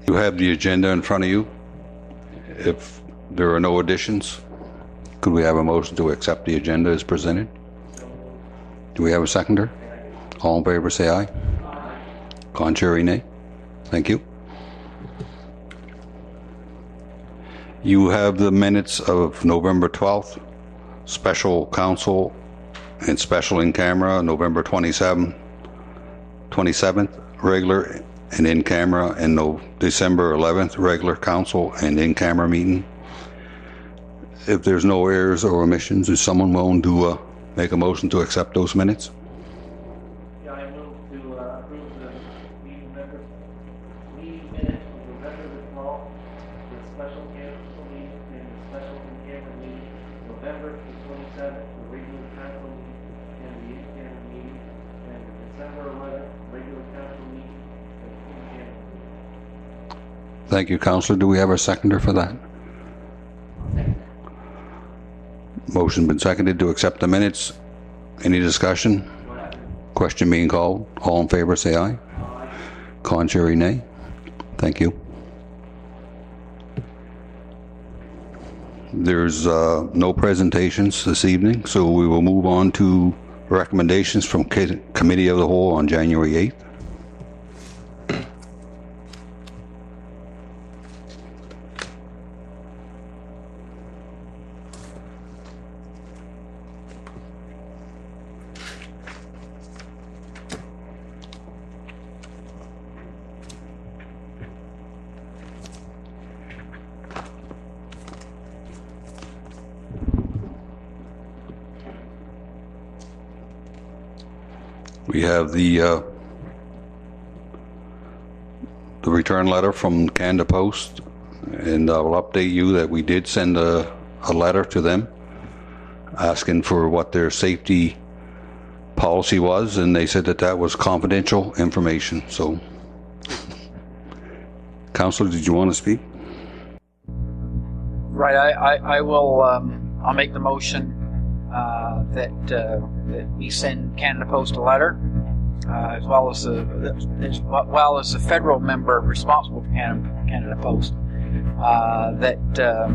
You have the agenda in front of you. If there are no additions, could we have a motion to accept the agenda as presented? Do we have a seconder? All in favor say aye. Contrary, nay. Thank you. You have the minutes of November 12th, special council and special in camera, November 27th, regular and in camera, and December 11th, regular council and in camera meeting. If there's no errors or omissions, is someone willing to make a motion to accept those minutes? Yeah, I move to approve the meeting minutes of November the 12th, the special council meeting and the special in-camera meeting, November the 27th, the regular council meeting and the in-camera meeting, and the December 11th, regular council meeting and in-camera meeting. Thank you, Councillor. Do we have a seconder for that? Motion been seconded to accept the minutes. Any discussion? Question being called. All in favor say aye. Contrary, nay. Thank you. There's no presentations this evening, so we will move on to recommendations from Committee of the Whole on January 8th. We have the return letter from Canada Post, and I will update you that we did send a letter to them asking for what their safety policy was, and they said that that was confidential information. So, Councillor, did you want to speak? Right, I will. I'll make the motion that we send Canada Post a letter, as well as the federal member responsible for Canada Post, that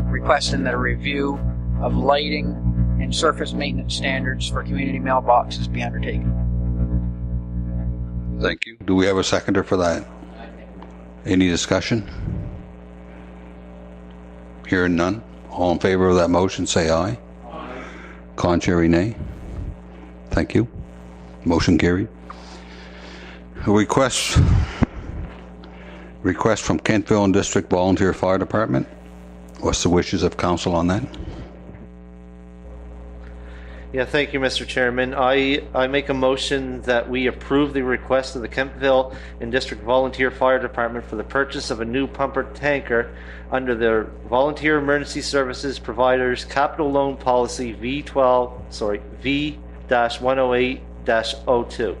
requesting that a review of lighting and surface maintenance standards for community mailboxes be undertaken. Thank you. Do we have a seconder for that? Any discussion? Hearing none. All in favor of that motion say aye. Aye. Contrary, nay. Thank you. Motion carried. A request from Kentville and District Volunteer Fire Department. What's the wishes of council on that? Yeah, thank you, Mr. Chairman. I make a motion that we approve the request of the Kentville and District Volunteer Fire Department for the purchase of a new pumper tanker under the Volunteer Emergency Services Providers Capital Loan Policy V-108-02.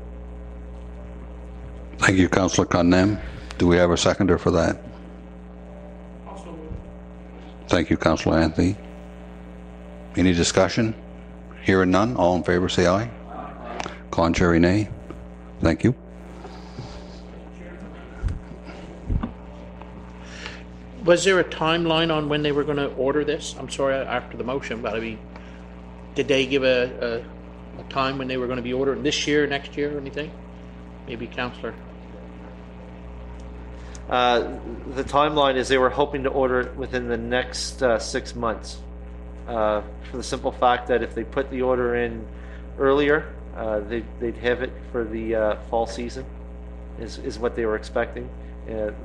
Thank you, Councillor Cunningham. Do we have a seconder for that? Thank you, Councillor Anthony. Any discussion? Hearing none, all in favor say aye. Aye. Contrary, nay. Thank you. Was there a timeline on when they were going to order this? I'm sorry, after the motion, but I mean, did they give a time when they were going to be ordering this year, next year, or anything? Maybe, Councillor. The timeline is they were hoping to order it within the next 6 months. For the simple fact that if they put the order in earlier, they'd have it for the fall season, is what they were expecting.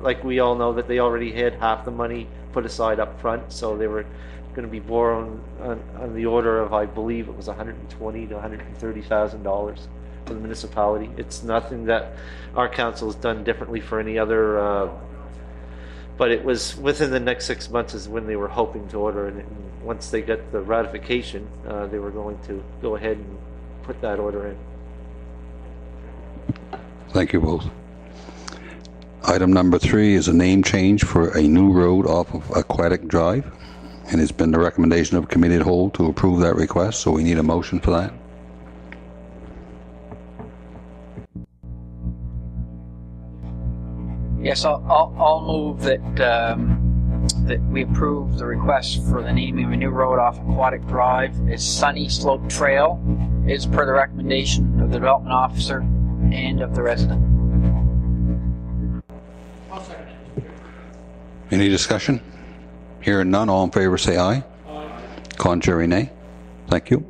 Like we all know that they already had half the money put aside up front, so they were going to be borrowing on the order of, I believe it was $120,000 to $130,000 for the municipality. It's nothing that our council has done differently for any other, but it was within the next 6 months is when they were hoping to order it. And once they got the ratification, they were going to go ahead and put that order in. Thank you both. Item number 3 is a name change for a new road off of Aquatic Drive, and it's been the recommendation of Committee of the Whole to approve that request, so we need a motion for that. Yes, I'll move that that we approve the request for the naming of a new road off Aquatic Drive as Sunny Slope Trail, is per the recommendation of the development officer and of the resident. I'll second it. Any discussion? Hearing none, all in favor say aye. Aye. Contrary, nay. Thank you.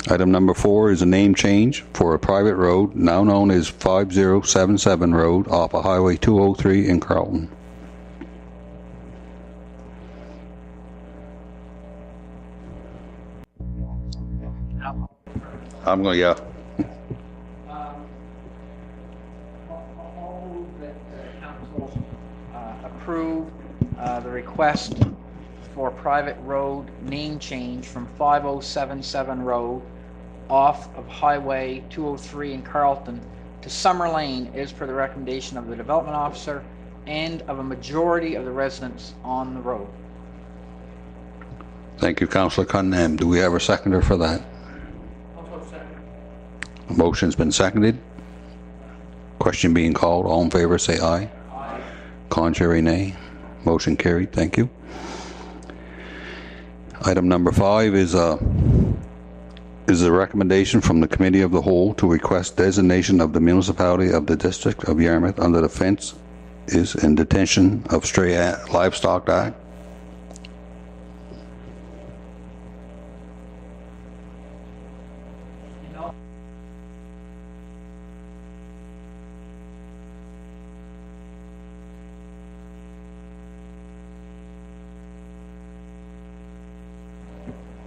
Item number 4 is a name change for a private road now known as 5077 Road off of Highway 203 in Carlton. I'm going to, yeah. I'll move that council approve the request for private road name change from 5077 Road off of Highway 203 in Carlton to Summer Lane as per the recommendation of the development officer and of a majority of the residents on the road. Thank you, Councillor Cunningham. Do we have a seconder for that? I'll second. A motion's been seconded. Question being called. All in favor say aye. Aye. Contrary, nay. Motion carried. Thank you. Item number 5 is a recommendation from the Committee of the Whole to request designation of the municipality of the District of Yarmouth under the Fence is in Detention of Stray Livestock Act.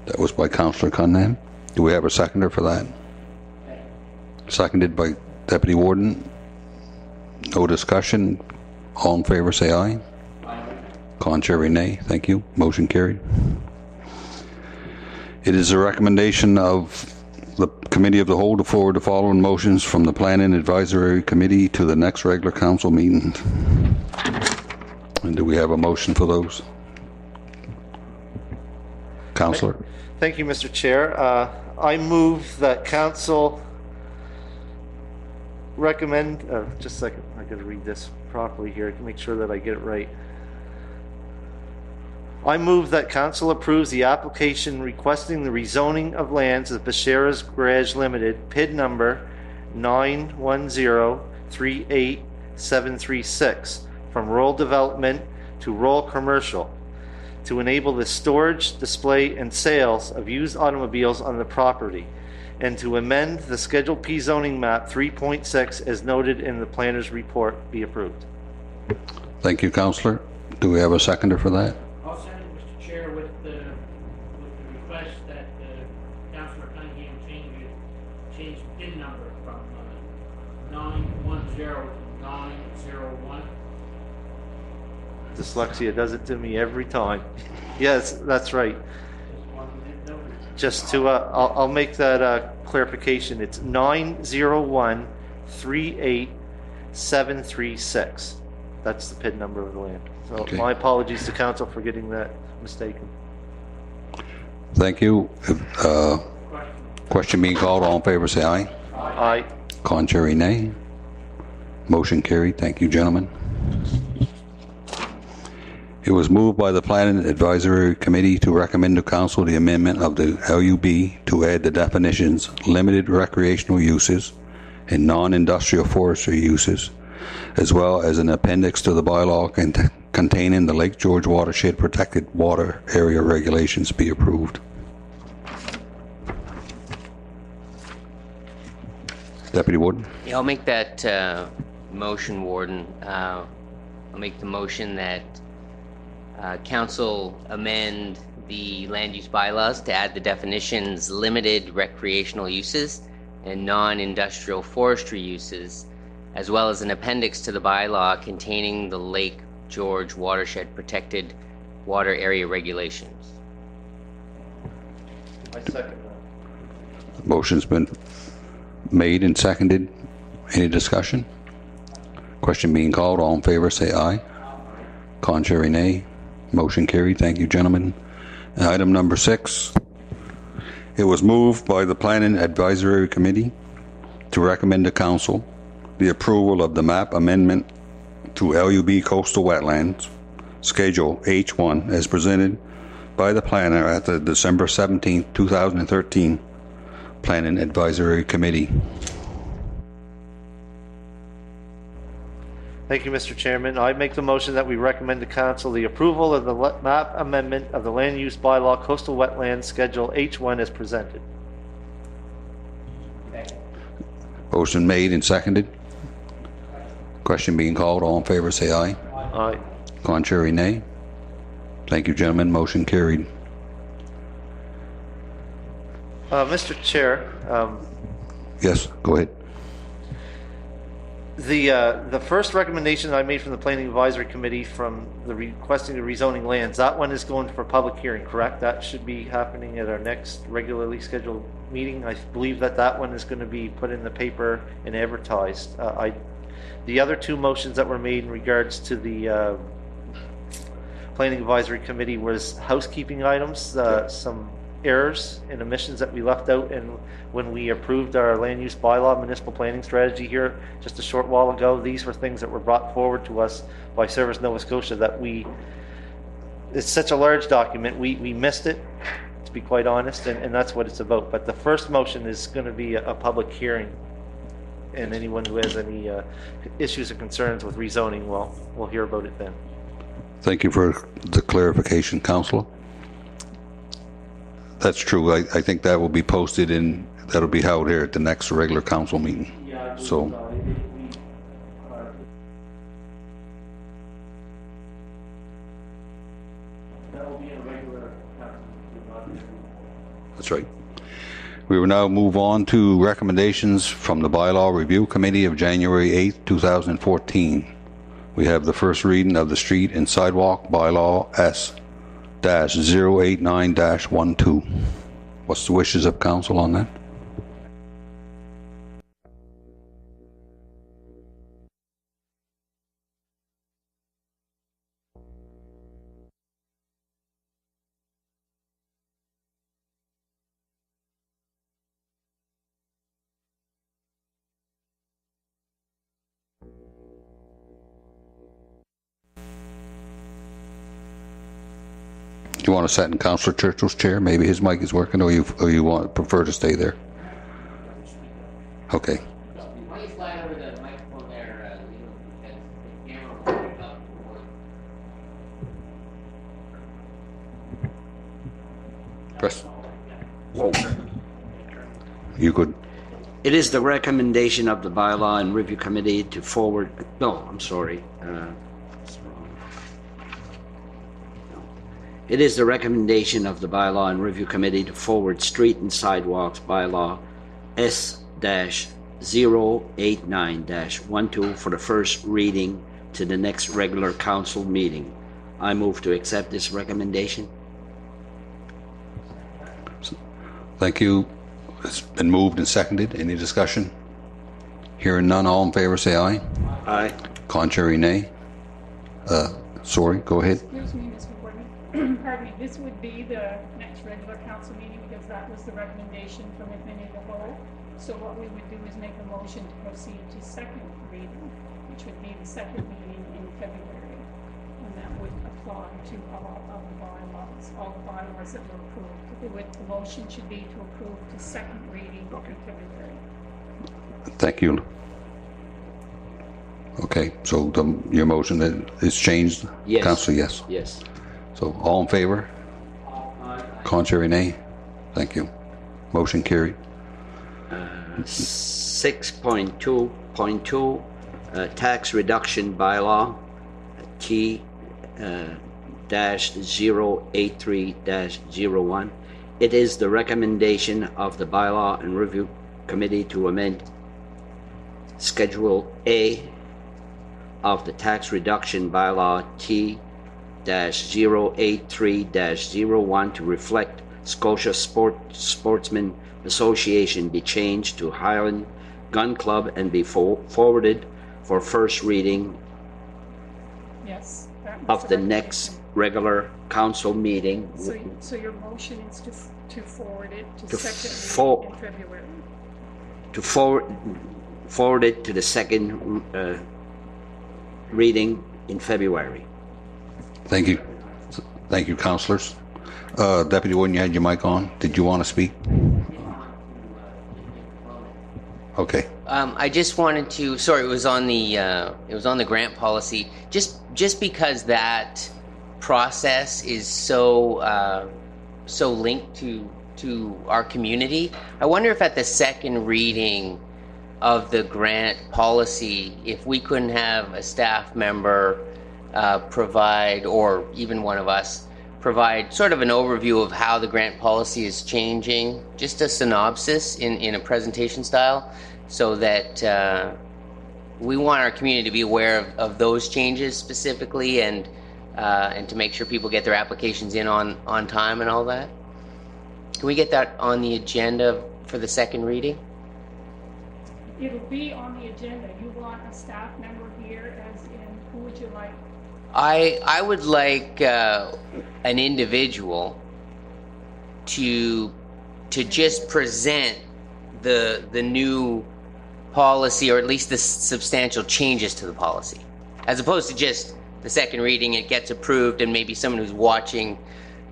That was by Councillor Cunningham. Do we have a seconder for that? Seconded by Deputy Warden. No discussion. All in favor say aye. Aye. Contrary, nay. Thank you. Motion carried. It is a recommendation of the Committee of the Whole to forward the following motions from the Planning Advisory Committee to the next regular council meeting. And do we have a motion for those? Councillor? Thank you, Mr. Chair. I move that council recommend, just a second, I gotta read this properly here to make sure that I get it right. I move that council approves the application requesting the rezoning of lands of Bashara's Garage Limited, PID number 910-38736, from rural development to rural commercial, to enable the storage, display, and sales of used automobiles on the property, and to amend the Schedule P zoning map 3.6 as noted in the planner's report be approved. Thank you, Councillor. Do we have a seconder for that? I'll second, Mr. Chair, with the request that Councillor Cunningham change PIN number from 910 to 901. Dyslexia does it to me every time. Yes, that's right. Just wanted it noted. Just to, I'll make that clarification. It's 901-38736. That's the PIN number of the land. So Okay. my apologies to council for getting that mistaken. Thank you. Question. Question being called. All in favor say aye. Aye. Contrary, nay. Motion carried. Thank you, gentlemen. It was moved by the Planning Advisory Committee to recommend to Council the amendment of the LUB to add the definitions limited recreational uses and non-industrial forestry uses, as well as an appendix to the bylaw containing the Lake George Watershed Protected Water Area regulations be approved. Deputy Warden? Yeah, I'll make that motion, Warden. I'll make the motion that Council amend the land use bylaws to add the definitions limited recreational uses and non-industrial forestry uses, as well as an appendix to the bylaw containing the Lake George Watershed Protected Water Area regulations. I second that. Motion's been made and seconded. Any discussion? Question being called. All in favor say aye. Contrary, nay. Motion carried. Thank you, gentlemen. And item number 6. It was moved by the Planning Advisory Committee to recommend to Council the approval of the map amendment to LUB Coastal Wetlands, Schedule H1, as presented by the planner at the December 17, 2013 Planning Advisory Committee. Thank you, Mr. Chairman. I make the motion that we recommend to council the approval of the map amendment of the land use bylaw coastal wetlands Schedule H1 as presented. Motion made and seconded. Question being called. All in favor say aye. Aye. Contrary, nay. Thank you, gentlemen. Motion carried. Mr. Chair, Yes, go ahead. the first recommendation I made from the Planning Advisory Committee from the requesting the rezoning lands, that one is going for public hearing, correct? That should be happening at our next regularly scheduled meeting. I believe that one is going to be put in the paper and advertised. The other two motions that were made in regards to the Planning Advisory Committee was housekeeping items, some errors and omissions that we left out, and when we approved our land use bylaw municipal planning strategy here just a short while ago, these were things that were brought forward to us by Service Nova Scotia that it's such a large document, we missed it, to be quite honest, and that's what it's about. But the first motion is going to be a public hearing, and anyone who has any issues or concerns with rezoning, we'll hear about it then. Thank you for the clarification, Councillor. That's true. I think that will be posted and that'll be held here at the next regular council meeting. Yeah, I believe So- That will be a regular council meeting, not every. That's right. We will now move on to recommendations from the Bylaw Review Committee of January 8th, 2014. We have the first reading of the Street and Sidewalk Bylaw S-089-12. What's the wishes of council on that? Do you want to sit in Councillor Churchill's chair? Maybe his mic is working, or you prefer to stay there? Okay. Why don't you slide over the microphone there, Leo, because the camera will pick up the voice. Press. You could. It is the recommendation of the Bylaw and Review Committee to forward, no, I'm sorry. That's wrong. No. It is the recommendation of the Bylaw and Review Committee to forward Street and Sidewalks Bylaw S-089-12 for the first reading to the next regular council meeting. I move to accept this recommendation. Thank you. It's been moved and seconded. Any discussion? Hearing none, all in favor say aye. Aye. Contrary, nay. Sorry, go ahead. Excuse me, Mr. Boardman. Pardon me, this would be the next regular council meeting because that was the recommendation from the committee of the whole. So what we would do is make a motion to proceed to second reading, which would be the second meeting in February. And that would apply to all of the bylaws, all the bylaws that were approved. The motion should be to approve to second reading in February. Thank you. Okay, so your motion is changed? Yes. Councillor, yes. Yes. So all in favor? Contrary, nay. Thank you. Motion carried. 6.2.2 Tax Reduction Bylaw T-083-01. It is the recommendation of the Bylaw and Review Committee to amend Schedule A of the Tax Reduction Bylaw T-083-01 to reflect Scotia Sportsman Association be changed to Highland Gun Club and be forwarded for first reading Yes. That was of the next regular council meeting. So your motion is to forward it to To second for- reading in February. To forward it to the second reading in February. Thank you. Thank you, councillors. Deputy Warden, you had your mic on. Did you want to speak? Okay. I just wanted to. Sorry, it was on the grant policy. Just because that process is so linked to our community, I wonder if at the second reading of the grant policy, if we couldn't have a staff member provide, or even one of us provide sort of an overview of how the grant policy is changing, just a synopsis in a presentation style, so that we want our community to be aware of those changes specifically, and to make sure people get their applications in on time and all that. Can we get that on the agenda for the second reading? It'll be on the agenda. You want a staff member here, as in, who would you like? I would like an individual to just present the new policy, or at least the substantial changes to the policy, as opposed to just the second reading. It gets approved, and maybe someone who's watching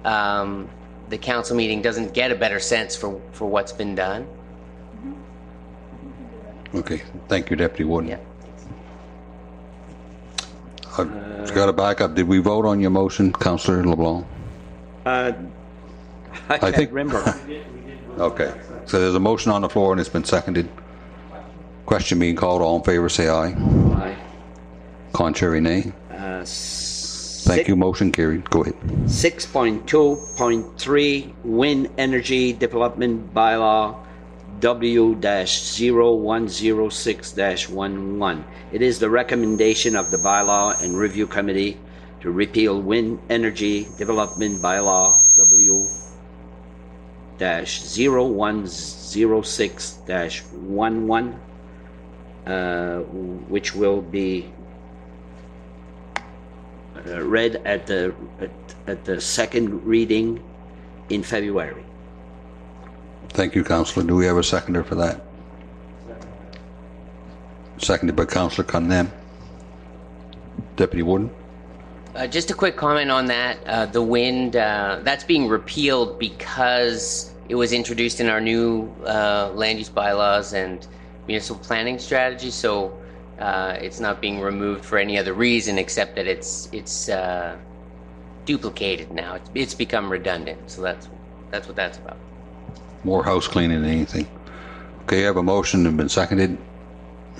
the council meeting doesn't get a better sense for what's been done. Okay. Thank you, Deputy Warden. Yeah. Got to back up. Did we vote on your motion, Councillor LeBlanc? I can't think- remember. Okay. So there's a motion on the floor and it's been seconded. Question being called. All in favor, say aye. Aye. Contrary, nay. Thank you. Motion carried. Go ahead. 6.2.3 Wind Energy Development Bylaw W-0106-11. It is the recommendation of the Bylaw and Review Committee to repeal Wind Energy Development Bylaw W-0106-11, which will be read at the second reading in February. Thank you, Councillor. Do we have a seconder for that? Seconded by Councillor Cunningham. Deputy Warden? Just a quick comment on that. The wind, that's being repealed because it was introduced in our new land use bylaws and municipal planning strategy. So it's not being removed for any other reason except that it's duplicated now. It's become redundant. So that's what that's about. More house cleaning than anything. Okay, I have a motion and been seconded.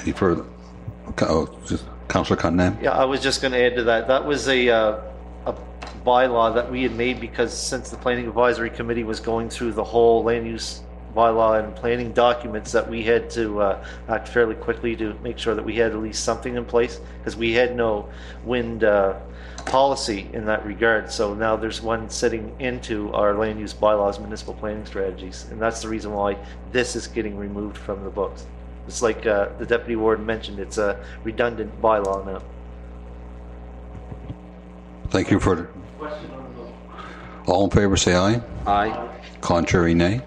Any further? Just Councillor Cunningham? Yeah, I was just going to add to that. That was a bylaw that we had made because since the Planning Advisory Committee was going through the whole land use bylaw and planning documents, that we had to act fairly quickly to make sure that we had at least something in place, because we had no wind policy in that regard. So now there's one sitting into our land use bylaws, municipal planning strategies, and that's the reason why this is getting removed from the books. It's like the Deputy Warden mentioned, it's a redundant bylaw now. Thank you for... Question on the motion. All in favor, say aye. Aye. Contrary, nay.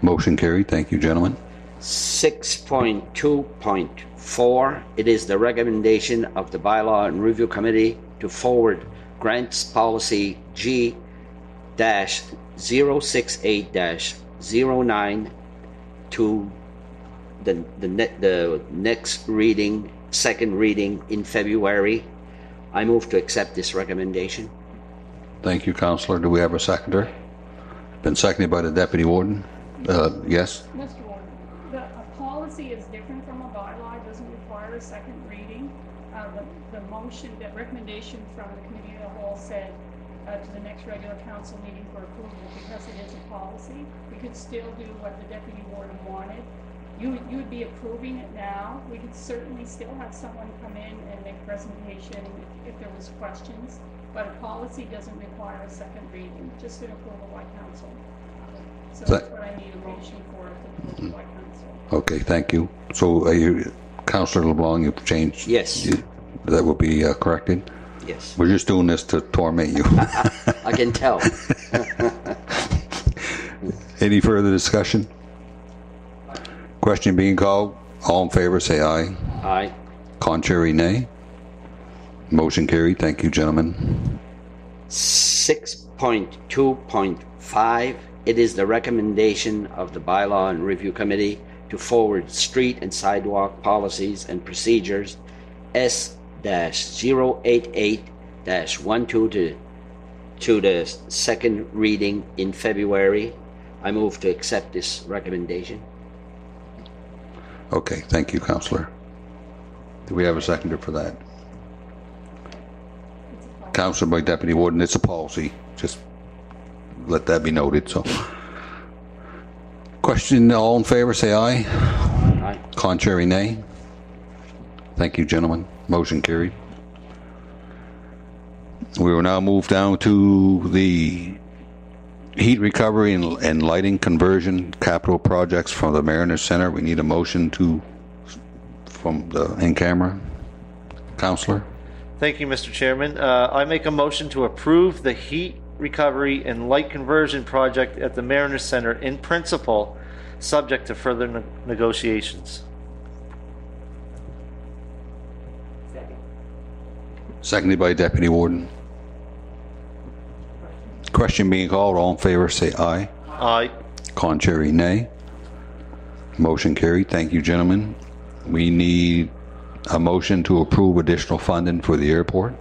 Motion carried. Thank you, gentlemen. 6.2.4, it is the recommendation of the Bylaw and Review Committee to forward grants policy G-068-09 to the next reading, second reading in February. I move to accept this recommendation. Thank you, Councillor. Do we have a seconder? Been seconded by the Deputy Warden. Yes? Mr. Warden, a policy is different from a bylaw. It doesn't require a second reading. The motion, the recommendation from the committee of the whole said to the next regular council meeting for approval, because it is a policy. We could still do what the deputy warden wanted. You would be approving it now. We could certainly still have someone come in and make a presentation if there was questions, but a policy doesn't require a second reading, just an approval by council. So that's what I need a motion for, to approve by council. Okay, thank you. So, Councillor LeBlanc, you've changed? Yes. That will be corrected? Yes. We're just doing this to torment you. I can tell. Any further discussion? Question being called. All in favor, say aye. Aye. Contrary, nay. Motion carried. Thank you, gentlemen. 6.2.5, it is the recommendation of the Bylaw and Review Committee to forward street and sidewalk policies and procedures S-088-12 to the second reading in February. I move to accept this recommendation. Okay, thank you, Counselor. Do we have a seconder for that? Counselor by Deputy Warden, it's a policy. Just let that be noted, so. Question, all in favor, say aye. Aye. Contrary, nay. Thank you, gentlemen. Motion carried. We will now move down to the heat recovery and lighting conversion capital projects from the Mariners Center. We need a motion from the in-camera. Counselor? Thank you, Mr. Chairman. I make a motion to approve the heat recovery and light conversion project at the Mariners Center in principle, subject to further negotiations. Seconded by Deputy Warden. Question being called. All in favor, say aye. Aye. Contrary, nay. Motion carried. Thank you, gentlemen. We need a motion to approve additional funding for the airport.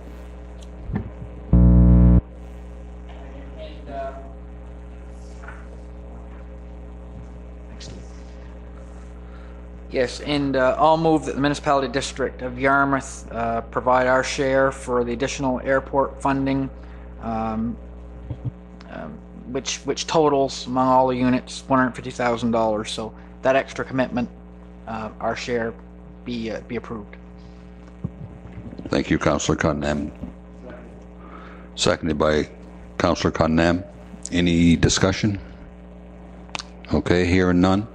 Yes, and I'll move that the municipality district of Yarmouth provide our share for the additional airport funding, which totals among all the units $150,000. So that extra commitment, our share, be approved. Thank you, Councillor Cunningham. Seconded by Councillor Cunningham. Any discussion? Okay, hearing none.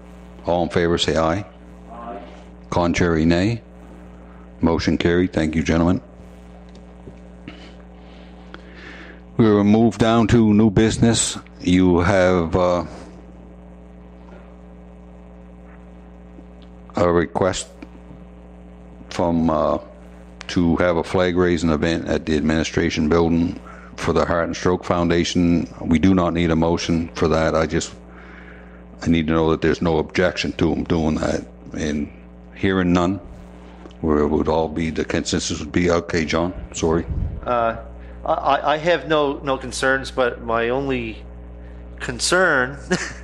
All in favor, say aye. Aye. Contrary, nay. Motion carried. Thank you, gentlemen. We will move down to new business. You have a request from to have a flag raising event at the administration building for the Heart and Stroke Foundation. We do not need a motion for that. I need to know that there's no objection to them doing that. And hearing none, where it would all be, the consensus would be, okay, John, sorry. I have no concerns, but my only concern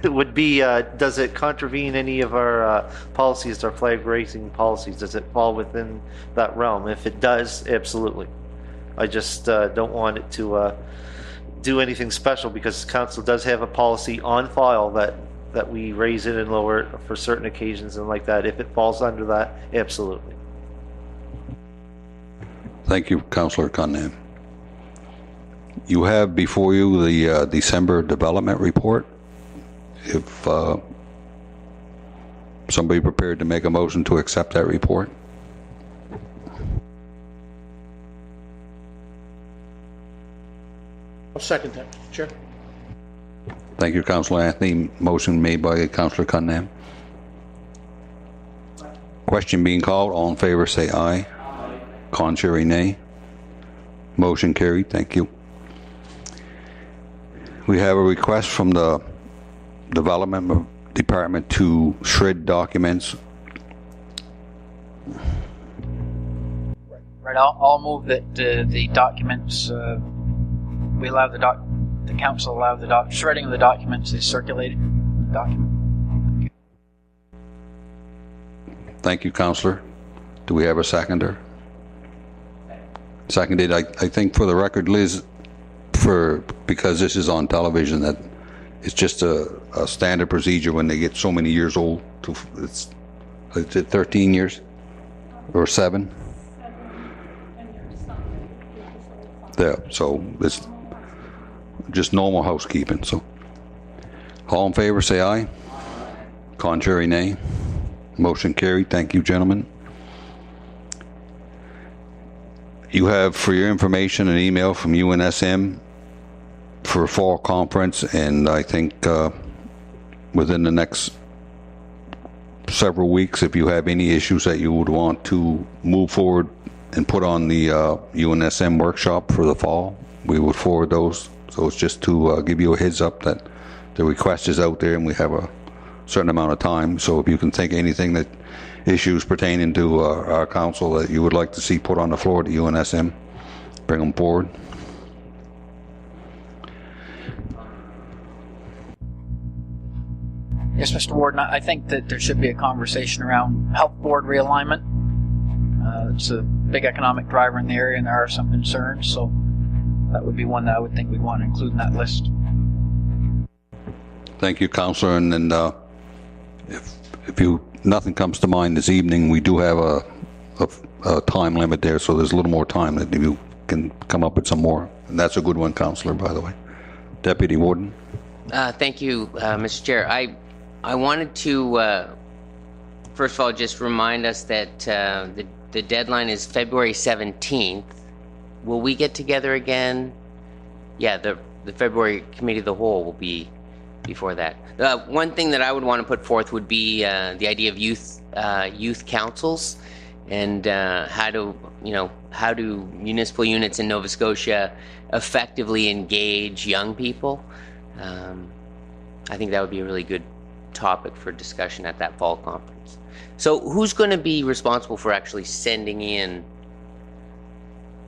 would be, does it contravene any of our policies, our flag raising policies? Does it fall within that realm? If it does, absolutely. I just don't want it to do anything special, because council does have a policy on file that we raise it and lower it for certain occasions and like that. If it falls under that, absolutely. Thank you, Councillor Cunningham. You have before you the December development report. If somebody prepared to make a motion to accept that report. I'll second that, Chair. Thank you, Councillor Anthony. Motion made by Councillor Cunningham. Question being called. All in favor, say aye. Aye. Contrary, nay. Motion carried. Thank you. We have a request from the Development Department to shred documents. Right. I'll move that the documents we allow the council allow the shredding of the documents is circulated. Document. Thank you, Councillor. Do we have a seconder? Seconded. I think for the record, Liz, because this is on television, that it's just a standard procedure when they get so many years old. It's 13 years or 7? Yeah, so it's just normal housekeeping. So all in favor, say aye. Contrary, nay. Motion carried. Thank you, gentlemen. You have, for your information, an email from UNSM for a fall conference, and I think within the next several weeks, if you have any issues that you would want to move forward and put on the UNSM workshop for the fall. We would forward those. So it's just to give you a heads up that the request is out there and we have a certain amount of time. So if you can think anything that issues pertaining to our council that you would like to see put on the floor at the UNSM, bring them forward. Yes, Mr. Warden, I think that there should be a conversation around health board realignment. It's a big economic driver in the area, and there are some concerns, so that would be one that I would think we'd want to include in that list. Thank you, Councillor. And if nothing comes to mind this evening, we do have a time limit there, so there's a little more time that you can come up with some more. And that's a good one, Councillor, by the way. Deputy Warden. Thank you, Mr. Chair. I wanted to, first of all, just remind us that the deadline is February 17th. Will we get together again? Yeah, the February Committee of the Whole will be before that. One thing that I would want to put forth would be the idea of youth councils and how do municipal units in Nova Scotia effectively engage young people. I think that would be a really good topic for discussion at that fall conference. So who's going to be responsible for actually sending in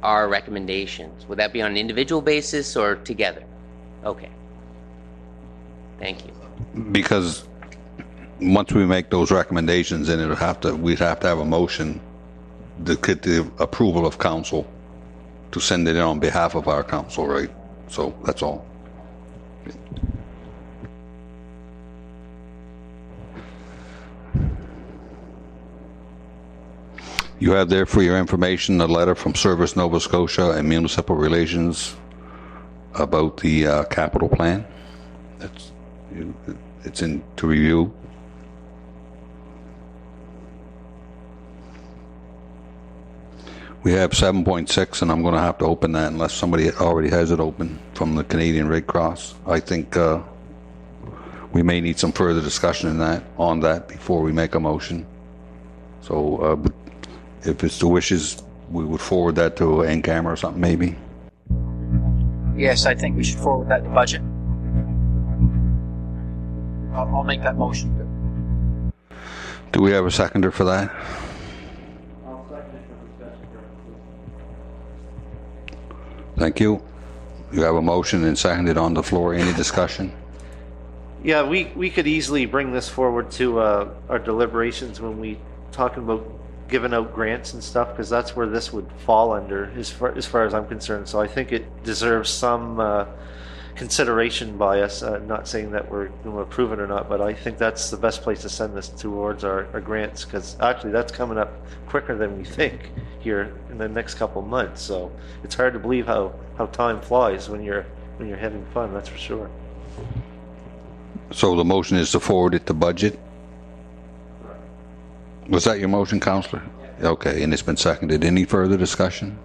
our recommendations? Would that be on an individual basis or together? Okay. Thank you. Because once we make those recommendations, then we'd have to have a motion to get the approval of council to send it in on behalf of our council, right? So that's all. You have there for your information a letter from Service Nova Scotia and Municipal Relations about the capital plan. It's in to review. We have 7.6, and I'm going to have to open that unless somebody already has it open from the Canadian Red Cross. I think we may need some further discussion on that before we make a motion. So if it's the wishes, we would forward that to NCAMR or something, maybe. Yes, I think we should forward that to budget. I'll make that motion. Do we have a seconder for that? I'll second it for discussion purposes. Thank you. You have a motion and seconded on the floor. Any discussion? Yeah, we could easily bring this forward to our deliberations when we talking about giving out grants and stuff, because that's where this would fall under as far as I'm concerned. So I think it deserves some consideration by us. Not saying that we're going to approve it or not, but I think that's the best place to send this towards our grants, because actually that's coming up quicker than we think here in the next couple of months. So it's hard to believe how time flies when you're having fun. That's for sure. So the motion is to forward it to budget? Was that your motion, Councillor? Yeah. Okay, and it's been seconded. Any further discussion?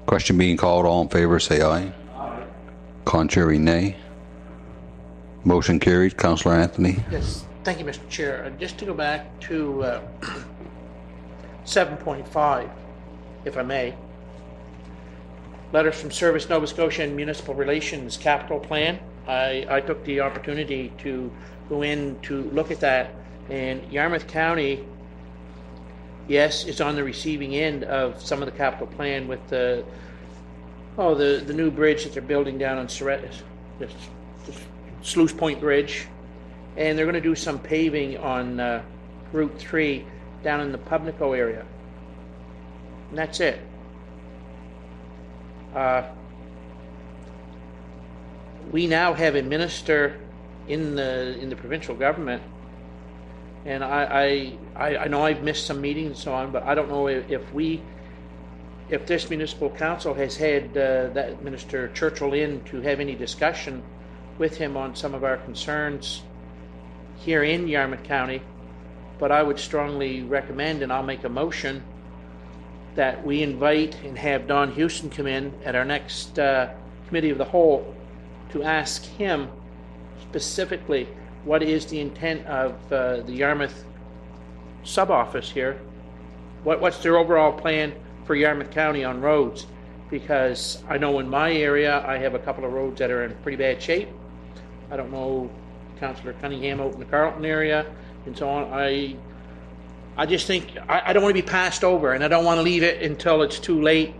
Question being called. All in favor, say aye. Aye. Contrary, nay. Motion carried. Councillor Anthony. Yes, thank you, Mr. Chair. Just to go back to 7.5, if I may. Letters from Service Nova Scotia and Municipal Relations Capital Plan. I took the opportunity to go in to look at that, and Yarmouth County, yes, is on the receiving end of some of the capital plan with the new bridge that they're building down on the Sluice Point Bridge, and they're going to do some paving on Route 3 down in the Pubnico area, and that's it. We now have a minister in the provincial government, and I know I've missed some meetings and so on, but I don't know if this municipal council has had that Minister Churchill in to have any discussion with him on some of our concerns here in Yarmouth County. But I would strongly recommend, and I'll make a motion, that we invite and have Don Houston come in at our next Committee of the Whole to ask him specifically what is the intent of the Yarmouth sub-office here what's their overall plan for Yarmouth County on roads? Because I know in my area, I have a couple of roads that are in pretty bad shape. I don't know Councillor Cunningham out in the Carlton area and so on. I just think I don't want to be passed over, and I don't want to leave it until it's too late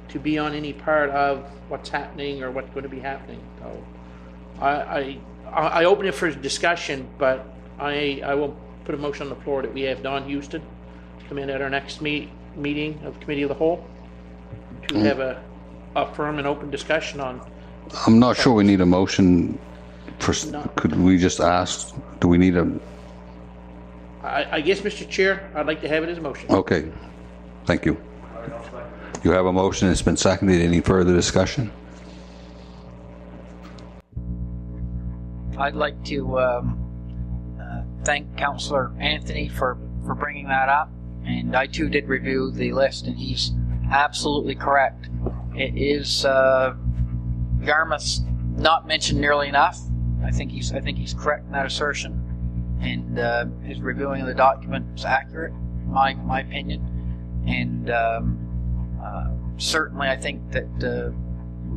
to be on any part of what's happening or what's going to be happening. So I open it for discussion, but I will put a motion on the floor that we have Don Houston come in at our next meeting of Committee of the Whole to have a firm and open discussion on. I'm not sure we need a motion for, could we just ask, do we need a, I guess, Mr. Chair, I'd like to have it as a motion. okay, thank you. You have a motion, it's been seconded. Any further discussion? I'd like to thank Councillor Anthony for bringing that up, and I too did review the list, and he's absolutely correct. It is Yarmouth's not mentioned nearly enough. I think he's correct in that assertion, and his reviewing of the document is accurate, in my opinion, and certainly I think that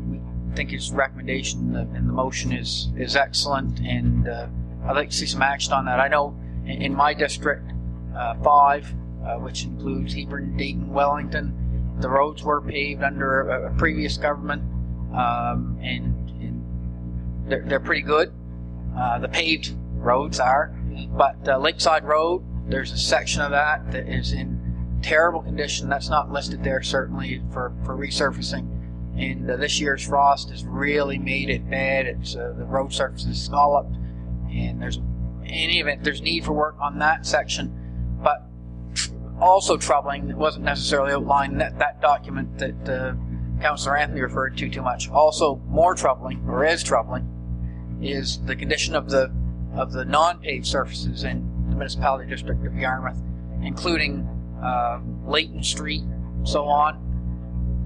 we think his recommendation in the motion is excellent, and I'd like to see some action on that. I know in my district 5, which includes Hebron, Dayton, Wellington, the roads were paved under a previous government, and they're pretty good. The paved roads are, but Lakeside Road, there's a section of that is in terrible condition. That's not listed there, certainly, for resurfacing. And this year's frost has really made it bad. It's the road surface is scalloped, and there's in any event there's need for work on that section. But also troubling, it wasn't necessarily outlined in that document that Councillor Anthony referred to too much. Also more troubling, or as troubling, is the condition of the non-paved surfaces in the municipality district of Yarmouth, including Leighton Street, so on.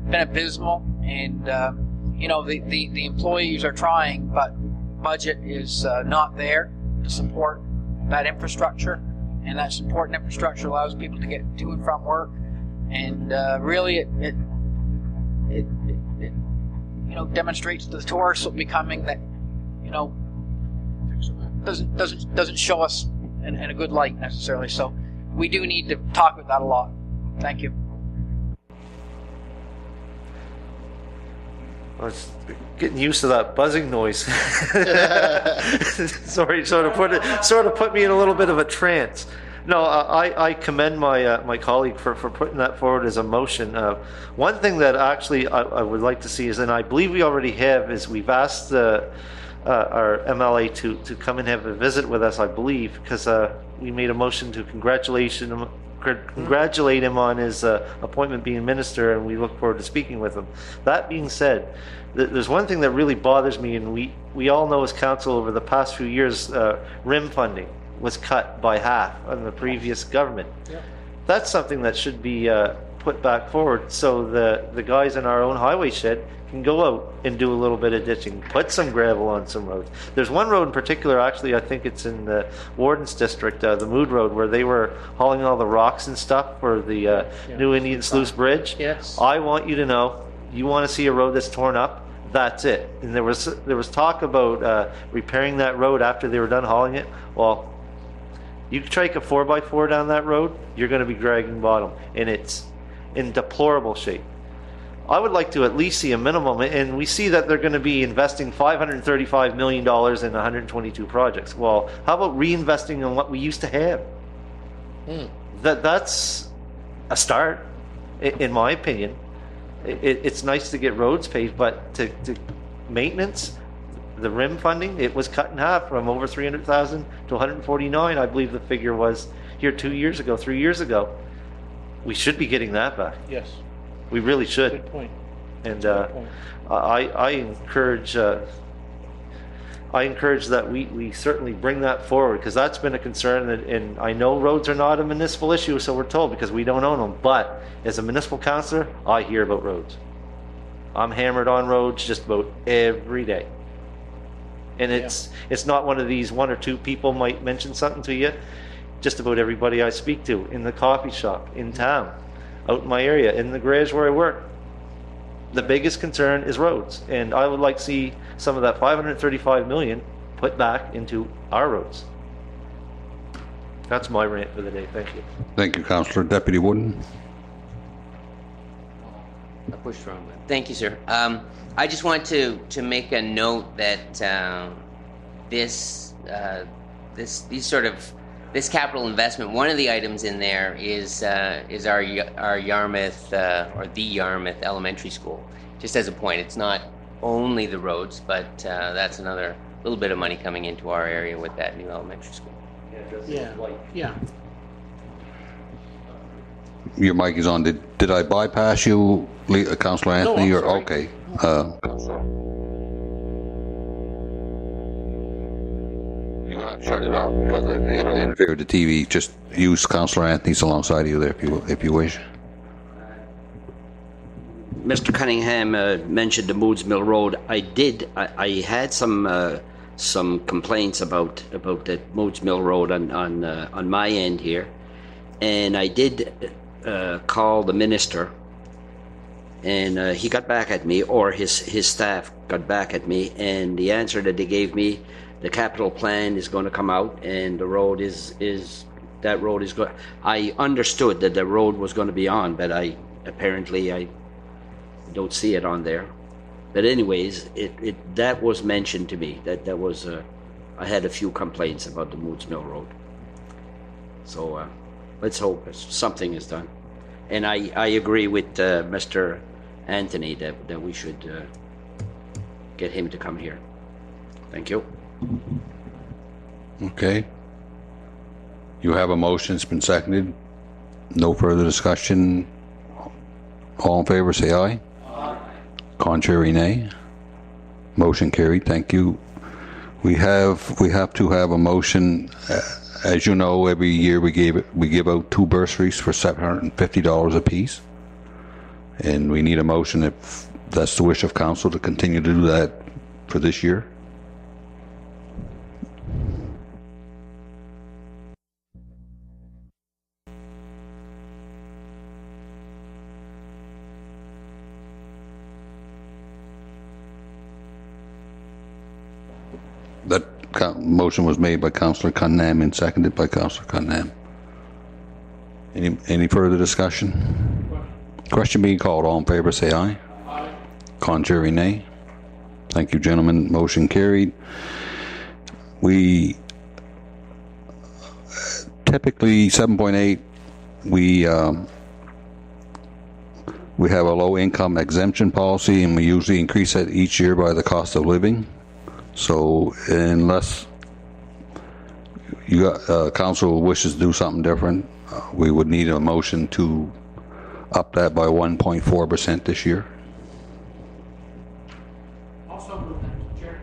Been abysmal, and the employees are trying, but budget is not there to support that infrastructure, and that important infrastructure allows people to get to and from work, and really it demonstrates to the tourists what's becoming that doesn't show us in a good light necessarily. So we do need to talk about that a lot. Thank you. I was getting used to that buzzing noise. Sorry, sort of put me in a little bit of a trance. No, I commend my colleague for putting that forward as a motion. One thing that actually I would like to see is, and I believe we already have, is we've asked our MLA to come and have a visit with us, I believe, because we made a motion to congratulate him on his appointment being minister, and we look forward to speaking with him. That being said, there's one thing that really bothers me, and we all know as council over the past few years, RIM funding was cut by half on the previous government. Yeah. That's something that should be put back forward, so the guys in our own highway shed can go out and do a little bit of ditching, put some gravel on some roads. There's one road in particular, actually, I think it's in the Warden's district, the Mood Road, where they were hauling all the rocks and stuff for the new Indian Sluice Bridge. Yes. I want you to know, you want to see a road that's torn up, that's it. And there was talk about repairing that road after they were done hauling it. Well, you trike a 4x4 down that road, you're going to be dragging bottom, and it's in deplorable shape. I would like to at least see a minimum, and we see that they're going to be investing $535 million in 122 projects. Well, how about reinvesting in what we used to have? That's a start, in my opinion. It's nice to get roads paved, but to maintenance, the RIM funding, it was cut in half from over 300,000 to 149, I believe the figure was here 3 years ago. We should be getting that back. Yes. We really should. Good point. And I encourage that we certainly bring that forward, because that's been a concern, and I know roads are not a municipal issue, so we're told, because we don't own them. But as a municipal councillor, I hear about roads. I'm hammered on roads just about every day. And it's not one of these one or two people might mention something to you. Just about everybody I speak to in the coffee shop, in town. out in my area, in the garage where I work. The biggest concern is roads, and I would like to see some of that 535 million put back into our roads. That's my rant for the day. Thank you. Thank you, Councillor. Deputy Wooden? I pushed the wrong button. Thank you, sir. I just want to make a note that this capital investment, one of the items in there is our Yarmouth or the Yarmouth Elementary School. Just as a point, it's not only the roads, but that's another little bit of money coming into our area with that new elementary school. Yeah. Your mic is on. Did I bypass you, Councillor Anthony? I'm or sorry. okay? Shut it off. Interfere with the TV. Just use Councillor Anthony's alongside of you there, if you wish. Mr. Cunningham mentioned the Moods Mill Road. I had some complaints about that Moods Mill Road on my end here, and I did call the minister, and he got back at me, or his staff got back at me, and the answer that they gave me, the capital plan is going to come out, and the road is going. I understood that the road was going to be on, but I don't see it on there. But anyways, that was mentioned to me. That was I had a few complaints about the Moods Mill Road. So let's hope something is done. And I agree with Mr. Anthony that we should get him to come here. Thank you. Okay. You have a motion. It's been seconded. No further discussion. All in favor, say aye. Contrary, nay. Motion carried. Thank you. We have to have a motion. As you know, every year we give out 2 bursaries for $750 apiece, and we need a motion, if that's the wish of council, to continue to do that for this year. That motion was made by Councillor Cunningham and seconded by Councillor Cunningham. Any further discussion? Question being called. All in favor, say aye. Aye. Contrary, nay. Thank you, gentlemen. Motion carried. We typically 7.8. We have a low income exemption policy, and we usually increase that each year by the cost of living. So unless council wishes to do something different, we would need a motion to up that by 1.4% this year. Also move that, Chair.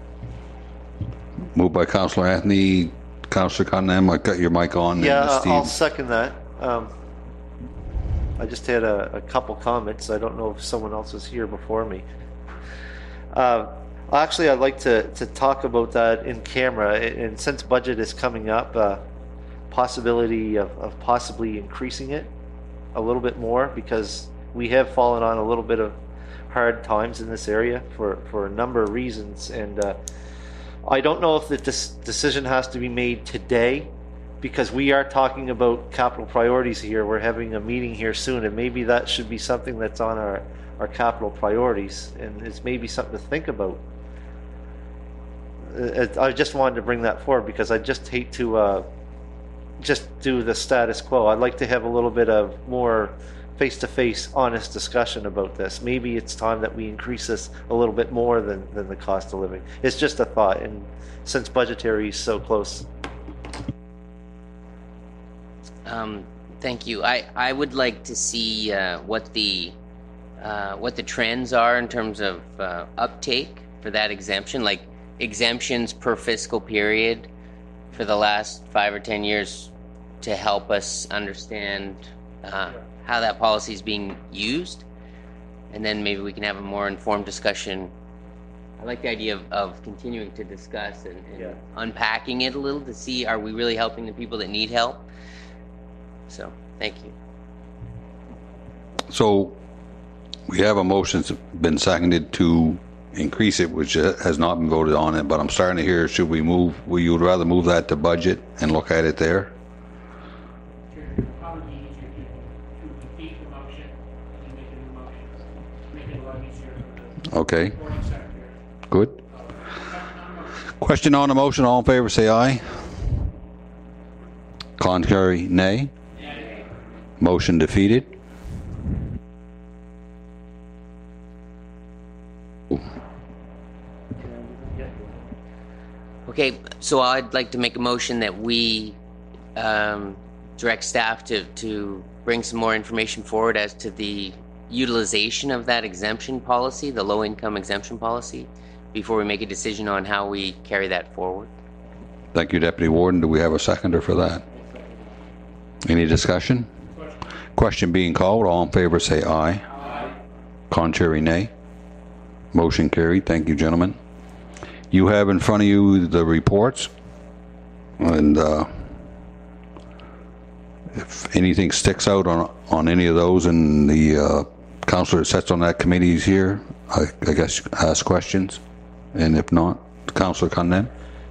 Moved by Councillor Anthony. Councillor Cunningham, I got your mic on. Yeah, Steve. I'll second that. I just had a couple comments. I don't know if someone else was here before me. Actually, I'd like to talk about that in camera, and since budget is coming up, possibility of possibly increasing it a little bit more, because we have fallen on a little bit of hard times in this area for a number of reasons, and I don't know if this decision has to be made today, because we are talking about capital priorities here. We're having a meeting here soon, and maybe that should be something that's on our capital priorities, and it's maybe something to think about. I just wanted to bring that forward because I just hate to just do the status quo. I'd like to have a little bit of more face-to-face, honest discussion about this. Maybe it's time that we increase this a little bit more than the cost of living. It's just a thought, and since budgetary is so close. Thank you. I would like to see what the trends are in terms of uptake for that exemption, like exemptions per fiscal period for the last 5 or 10 years, to help us understand how that policy is being used, and then maybe we can have a more informed discussion. I like the idea of continuing to discuss and unpacking it a little to see, are we really helping the people that need help? So, thank you. So we have a motion that's been seconded to increase it, which has not been voted on it, but I'm starting to hear, should we move, you would rather move that to budget and look at it there? Probably easier to defeat the motion and make a new motion. Make it a lot easier for the Okay, recording secretary. good. Question on the motion, all in favor, say aye. Contrary, nay. Motion defeated. Okay, so I'd like to make a motion that we direct staff to bring some more information forward as to the utilization of that exemption policy, the low-income exemption policy, before we make a decision on how we carry that forward. Thank you, Deputy Warden. Do we have a seconder for that? Any discussion? Question being called. All in favor say aye. Aye. Contrary, nay. Motion carried. Thank you, gentlemen. You have in front of you the reports, and if anything sticks out on any of those, and the counselor that sits on that committee is here, I guess ask questions, and if not, Councillor Cunningham.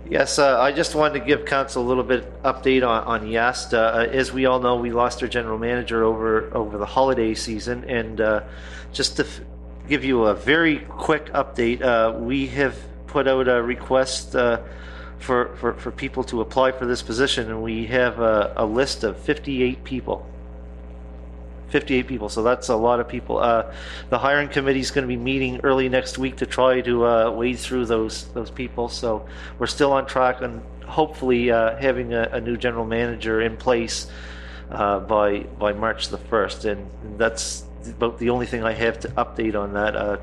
Yes, I just wanted to give council a little bit update on YAST. As we all know, we lost our general manager over the holiday season, and just to give you a very quick update, we have put out a request for people to apply for this position, and we have a list of 58 people. 58 people, so that's a lot of people. The hiring committee is going to be meeting early next week to try to wade through those people. So we're still on track and hopefully having a new general manager in place by March the 1st, and that's about the only thing I have to update on that.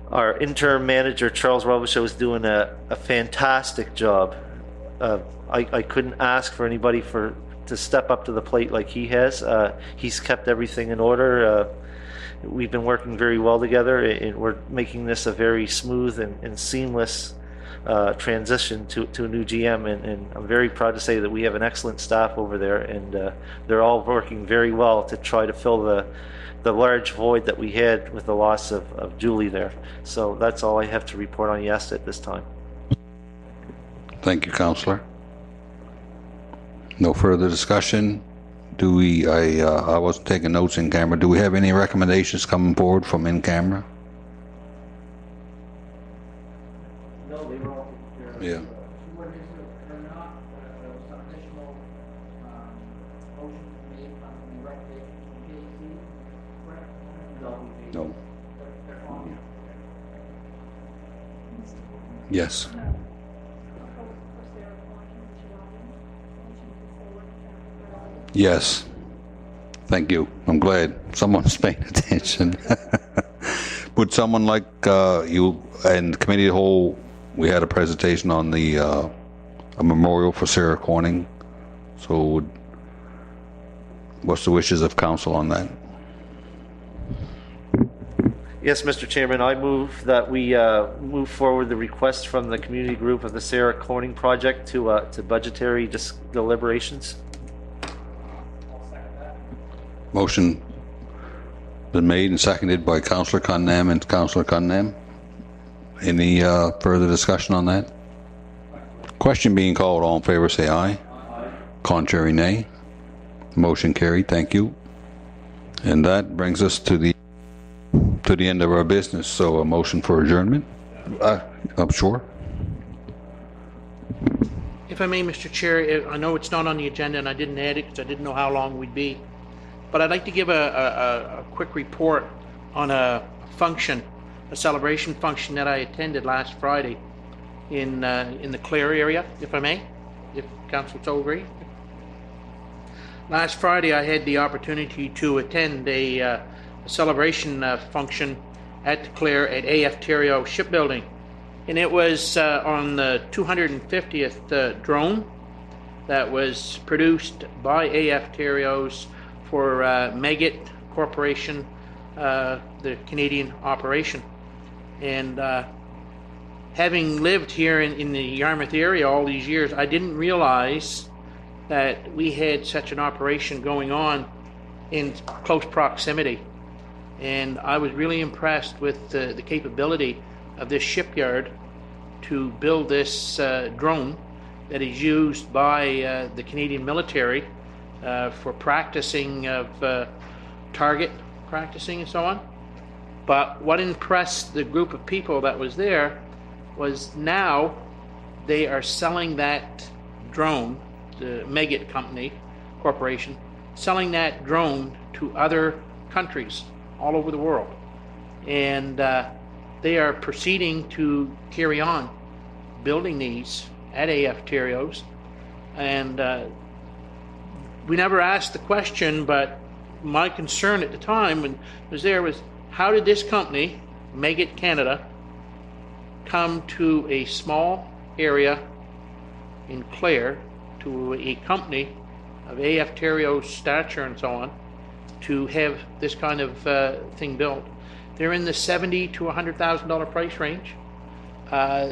Our interim manager, Charles Robichaud, is doing a fantastic job. I couldn't ask for anybody to step up to the plate like he has. He's kept everything in order. We've been working very well together, and we're making this a very smooth and seamless transition to a new GM, and I'm very proud to say that we have an excellent staff over there, and they're all working very well to try to fill the large void that we had with the loss of Julie there. So that's all I have to report on YAST at this time. Thank you, Councillor. No further discussion. Do we, I wasn't taking notes in camera. Do we have any recommendations coming forward from in camera? No, they were all taken care of. Yeah. What is it or not, there was some additional motion made on the recreation PAC, correct? No. They're on. Yes. Yes. Thank you. I'm glad someone's paying attention. Would someone like you and the committee of the whole, we had a presentation on the a memorial for Sarah Corning. So what's the wishes of council on that? Yes, Mr. Chairman, I move that we move forward the request from the community group of the Sarah Corning project to budgetary deliberations. Motion been made and seconded by Councillor Cunningham and Councillor Cunningham. Any further discussion on that? Question being called. All in favor say aye. Aye. Contrary, nay. Motion carried. Thank you. And that brings us to the end of our business. So a motion for adjournment. I'm sure. If I may, Mr. Chair, I know it's not on the agenda and I didn't add it because I didn't know how long we'd be. But I'd like to give a quick report on a function, a celebration function that I attended last Friday in the Clare area, if I may, if Council so agree. Last Friday I had the opportunity to attend a celebration function at the Clare at AF Terrio Shipbuilding. And it was on the 250th drone that was produced by AF Terrios for Meggitt Corporation, the Canadian operation. And having lived here in the Yarmouth area all these years, I didn't realize that we had such an operation going on in close proximity. And I was really impressed with the capability of this shipyard to build this drone that is used by the Canadian military for practicing of target practicing and so on. But what impressed the group of people that was there was now they are selling that drone, the Meggitt company, corporation, selling that drone to other countries all over the world. And they are proceeding to carry on building these at AF Terrios. And we never asked the question, but my concern at the time when I was there was, how did this company, Meggitt Canada, come to a small area in Clare, to a company of AF Terrios stature and so on, to have this kind of thing built? They're in the $70,000 to $100,000 price range.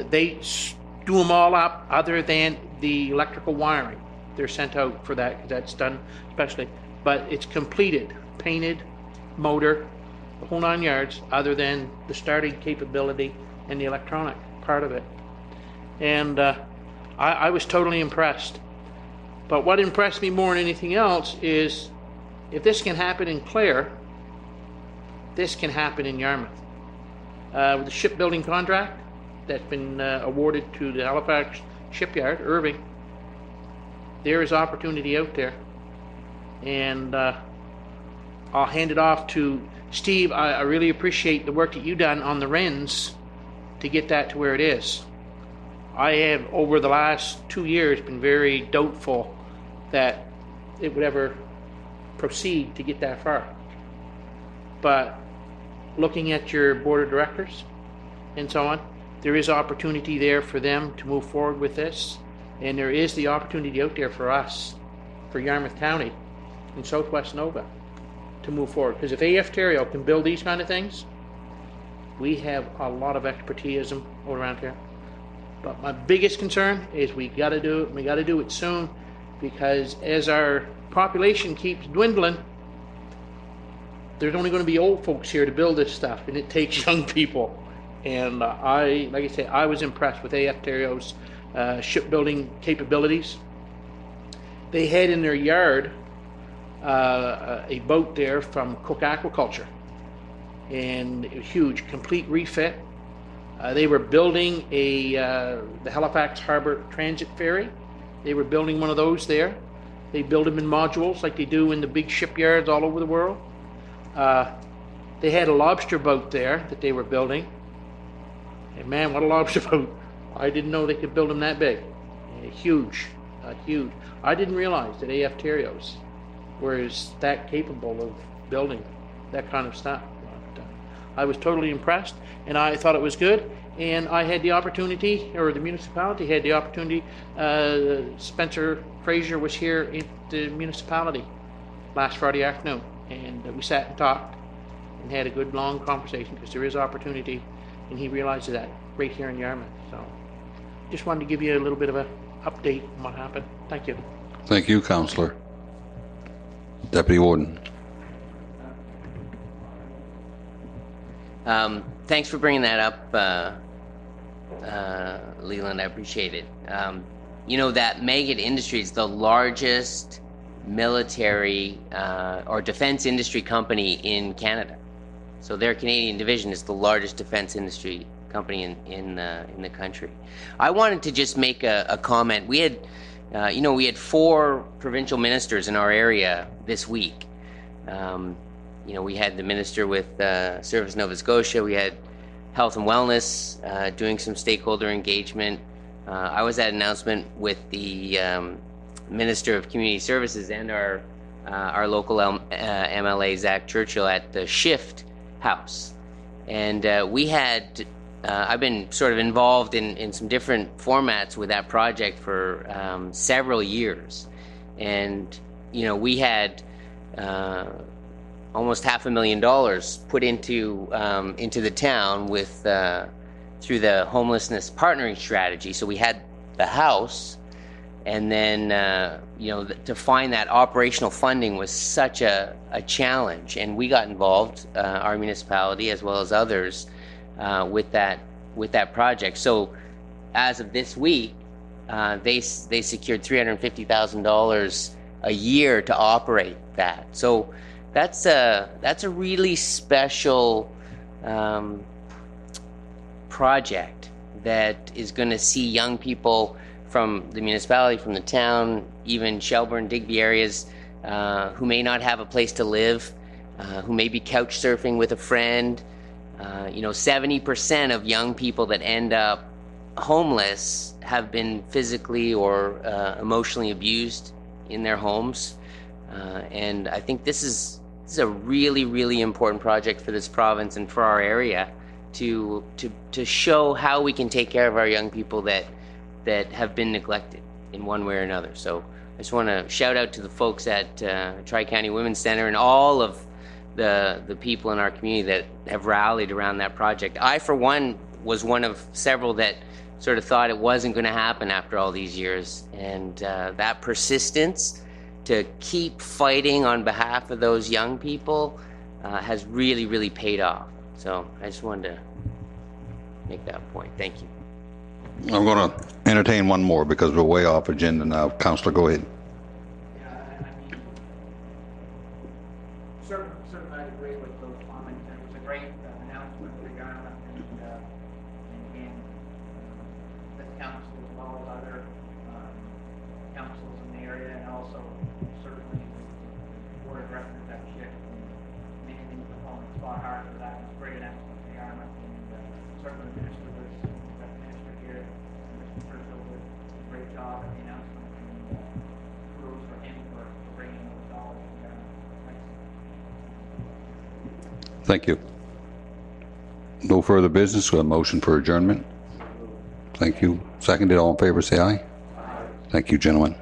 They do them all up other than the electrical wiring. They're sent out for that, 'cause that's done specially. But it's completed, painted, motor, the whole 9 yards, other than the starting capability and the electronic part of it. And I was totally impressed. But what impressed me more than anything else is, if this can happen in Clare, this can happen in Yarmouth. With the shipbuilding contract that's been awarded to the Halifax shipyard, Irving, there is opportunity out there. And I'll hand it off to Steve. I really appreciate the work that you've done on the RINs to get that to where it is. I have, over the last 2 years, been very doubtful that it would ever proceed to get that far. But looking at your board of directors and so on, there is opportunity there for them to move forward with this. And there is the opportunity out there for us, for Yarmouth County and Southwest Nova, to move forward. Because if AF Terrio can build these kind of things, we have a lot of expertise all around here. But my biggest concern is we got to do it. We got to do it soon, because as our population keeps dwindling, there's only going to be old folks here to build this stuff, and it takes young people. And like I say, I was impressed with AF Terrio's shipbuilding capabilities. They had in their yard a boat there from Cook Aquaculture, and it was huge, complete refit. They were building the Halifax Harbor Transit Ferry. They were building one of those there. They build them in modules like they do in the big shipyards all over the world. They had a lobster boat there that they were building. And man, what a lobster boat. I didn't know they could build them that big. Huge, huge. I didn't realize that AF Terrios was that capable of building that kind of stuff. But, I was totally impressed, and I thought it was good. And I had the opportunity, or the municipality had the opportunity, Spencer Fraser was here in the municipality last Friday afternoon, and we sat and talked and had a good long conversation, because there is opportunity, and he realizes that right here in Yarmouth. So just wanted to give you a little bit of an update on what happened. Thank you. Thank you, Councillor. Deputy Warden. Thanks for bringing that up, Leland. I appreciate it. You know, that Meggitt Industries is the largest military or defense industry company in Canada. So their Canadian division is the largest defense industry company in the country. I wanted to just make a comment. We had, we had 4 provincial ministers in our area this week. We had the minister with Service Nova Scotia. We had Health and Wellness doing some stakeholder engagement. I was at an announcement with the Minister of Community Services and our local MLA, Zach Churchill, at the Shift House. And we had, I've been sort of involved in some different formats with that project for several years. And, we had almost $500,000 put into the town with through the homelessness partnering strategy. So we had the house, And then, to find that operational funding was such a challenge. And we got involved, our municipality as well as others, with that project. So as of this week, they secured $350,000 a year to operate that. So that's a really special project that is going to see young people from the municipality, from the town, even Shelburne, Digby areas, who may not have a place to live, who may be couch surfing with a friend. 70% of young people that end up homeless have been physically or emotionally abused in their homes. And I think this is a really, really important project for this province and for our area to show how we can take care of our young people that have been neglected in one way or another. So I just want to shout out to the folks at Tri-County Women's Center and all of the people in our community that have rallied around that project. I, for one, was one of several that sort of thought it wasn't going to happen after all these years. And that persistence to keep fighting on behalf of those young people has really, really paid off. So I just wanted to make that point. Thank you. I'm going to entertain one more because we're way off agenda now. Councillor, go ahead. Yeah, I mean, certainly I agree with those comments. It was a great announcement for Yarmouth and this council as well as other councils in the area, and also certainly the board of directors that shift and many components fought hard for that. It was a great announcement for Yarmouth, and certainly the minister here, Mr. Churchill did a great job at the announcement, and kudos for him for bringing those dollars together. Thanks. Thank you. No further business. A motion for adjournment. Thank you. Seconded. All in favor, say aye. Aye. Thank you, gentlemen.